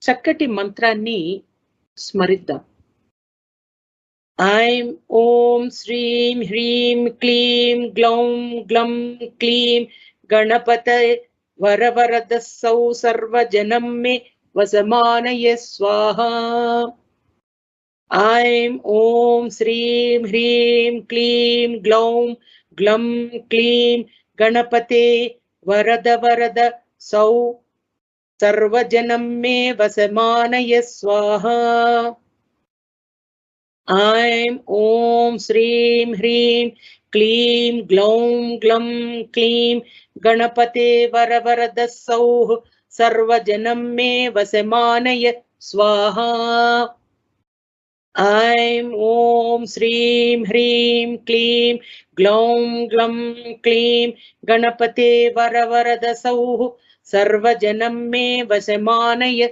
చక్కటి మంత్రాన్ని స్మరిద్దాం. ఐం ఓం శ్రీం హ్రీం క్లీం గ్లౌం గ్లం క్లీం గణపతయే వరవరద సౌ సర్వజనం మే వసమానయ స్వాహా. ఐం ఓం శ్రీం హ్రీం క్లీం గ్లౌం గ్లం క్లీం గణపతే వరద వరద సౌ सर्वजनं मे वसमानय स्वाहा. ऐं ॐ श्रीं ह्रीं क्लीं ग्लौं ग्लं क्लीं गणपते वरवरद सौः सर्वजनं मे वसमानय स्वाहा. ऐं ॐ श्रीं ह्रीं क्लीं ग्लौं ग्लं क्लीं गणपते वरवरद सौः सर्वजनं मे वसमानय